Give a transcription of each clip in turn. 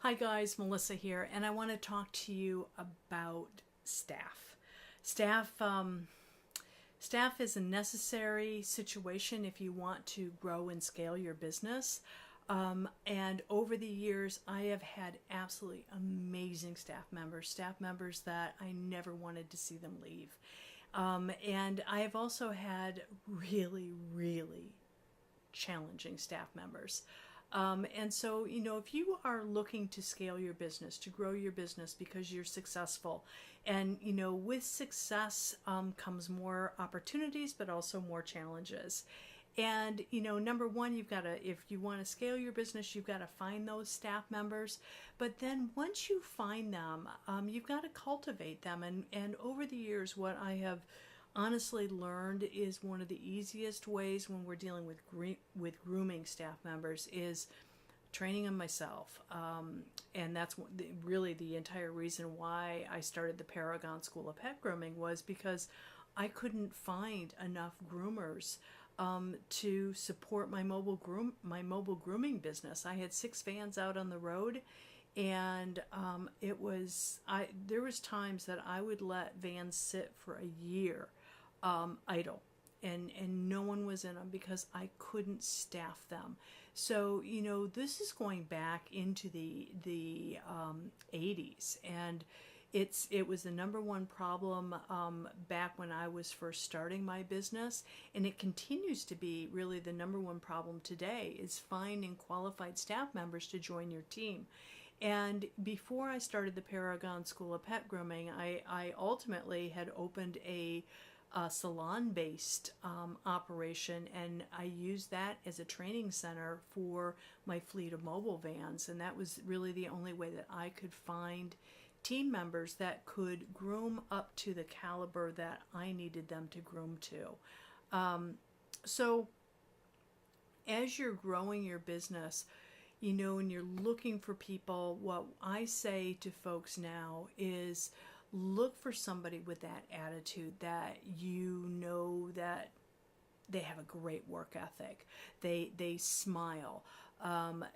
Hi guys, Melissa here, and I want to talk to you about staff. Staff, staff is a necessary situation if you want to grow and scale your business. And over the years, I have had absolutely amazing staff members that I never wanted to see them leave. And I have also had really challenging staff members. And so, if you are looking to scale your business, to grow your business because you're successful, and, with success comes more opportunities, but also more challenges. And, number one, if you want to scale your business, you've got to find those staff members. But then once you find them, you've got to cultivate them. And over the years, what I have honestly learned is one of the easiest ways when we're dealing with grooming staff members is training them myself. And that's really the entire reason why I started the Paragon School of Pet Grooming, was because I couldn't find enough groomers to support my mobile grooming business. I had 6 vans out on the road, and there was times that I would let vans sit for a year idle, and no one was in them because I couldn't staff them. So this is going back into the 80s, and it was the number one problem back when I was first starting my business, and it continues to be really the number one problem today, is finding qualified staff members to join your team. And before I started the Paragon School of Pet Grooming, I ultimately had opened a salon-based operation, and I used that as a training center for my fleet of mobile vans, and that was really the only way that I could find team members that could groom up to the caliber that I needed them to groom to. So as you're growing your business, and you're looking for people, what I say to folks now is look for somebody with that attitude, that that they have a great work ethic, they smile,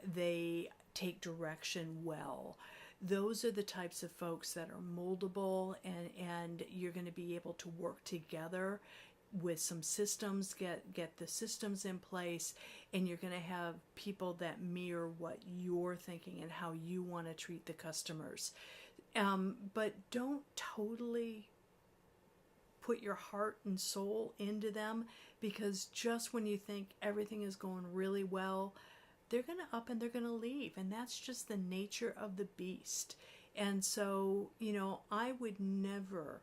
they take direction well. Those are the types of folks that are moldable, and you're going to be able to work together with some systems, get the systems in place, and you're going to have people that mirror what you're thinking and how you want to treat the customers. But don't totally put your heart and soul into them, because just when you think everything is going really well, they're going to up and they're going to leave, and that's just the nature of the beast. And so, I would never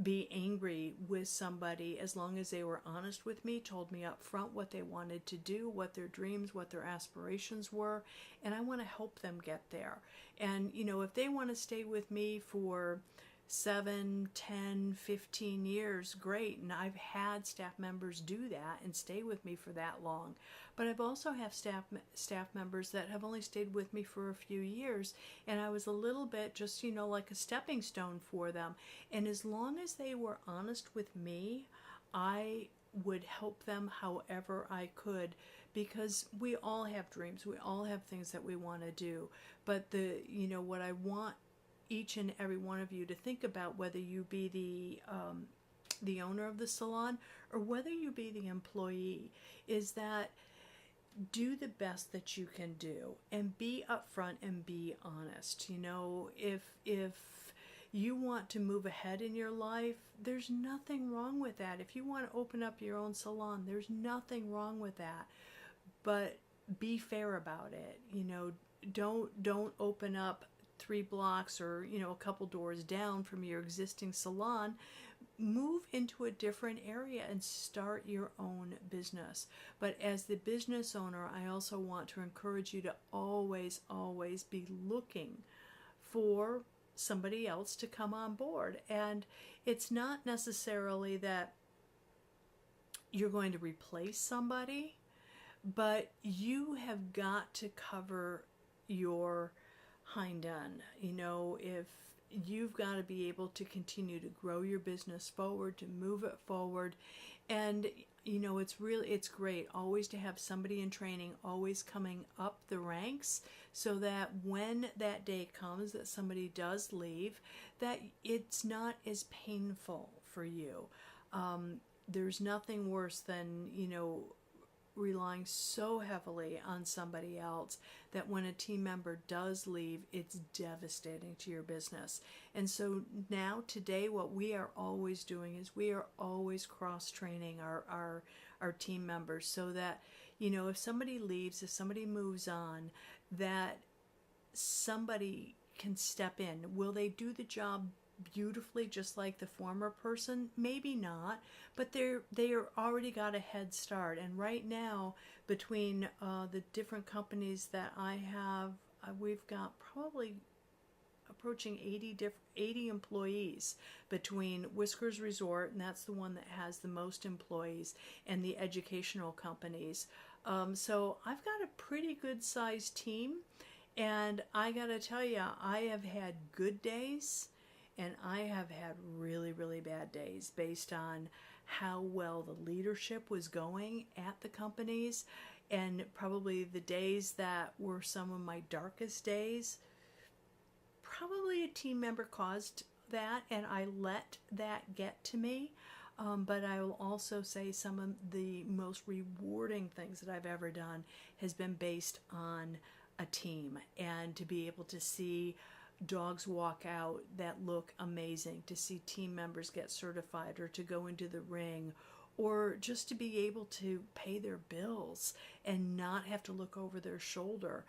be angry with somebody as long as they were honest with me, told me up front what they wanted to do, what their dreams, what their aspirations were, and I want to help them get there. And if they want to stay with me for 7, 10, 15 years, great. And I've had staff members do that and stay with me for that long. But I've also have staff members that have only stayed with me for a few years, and I was a little bit just, like a stepping stone for them. And as long as they were honest with me, I would help them however I could, because we all have dreams, we all have things that we want to do. But what I want each and every one of you to think about, whether you be the owner of the salon or whether you be the employee, is that do the best that you can do and be upfront and be honest. If you want to move ahead in your life, there's nothing wrong with that. If you want to open up your own salon, there's nothing wrong with that. But be fair about it. Don't open up 3 blocks or a couple doors down from your existing salon. Move into a different area and start your own business. But as the business owner, I also want to encourage you to always be looking for somebody else to come on board. And it's not necessarily that you're going to replace somebody, but you have got to cover your hind end. If you've got to be able to continue to grow your business forward, to move it forward. And it's great always to have somebody in training, always coming up the ranks, so that when that day comes that somebody does leave, that it's not as painful for you. There's nothing worse than, relying so heavily on somebody else that when a team member does leave, it's devastating to your business. And so now today, what we are always doing is we are always cross-training our team members, so that, if somebody leaves, if somebody moves on, that somebody can step in. Will they do the job beautifully just like the former person? Maybe not, but they are already got a head start. And right now, between the different companies that I have, we've got probably approaching 80 employees between Whiskers Resort, and that's the one that has the most employees, and the educational companies. So I've got a pretty good sized team, and I gotta tell you, I have had good days and I have had really, really bad days based on how well the leadership was going at the companies. And probably the days that were some of my darkest days, probably a team member caused that, and I let that get to me. But I will also say some of the most rewarding things that I've ever done has been based on a team, and to be able to see dogs walk out that look amazing, to see team members get certified, or to go into the ring, or just to be able to pay their bills and not have to look over their shoulder.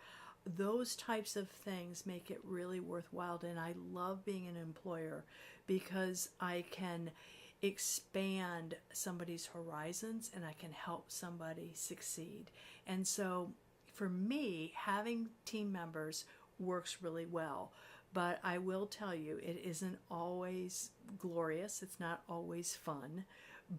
Those types of things make it really worthwhile. And I love being an employer because I can expand somebody's horizons and I can help somebody succeed. And so for me, having team members works really well. But I will tell you, it isn't always glorious. It's not always fun.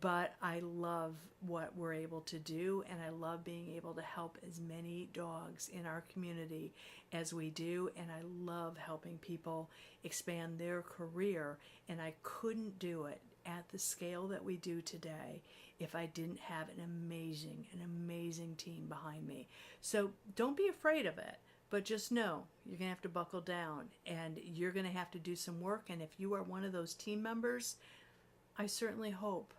But I love what we're able to do, and I love being able to help as many dogs in our community as we do, and I love helping people expand their career, and I couldn't do it at the scale that we do today if I didn't have an amazing team behind me. So don't be afraid of it. But just know you're going to have to buckle down, and you're going to have to do some work. And if you are one of those team members, I certainly hope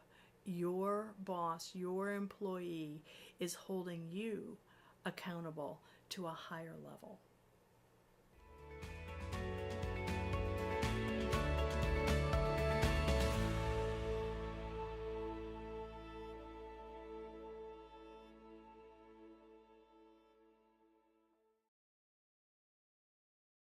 your boss, your employee, is holding you accountable to a higher level.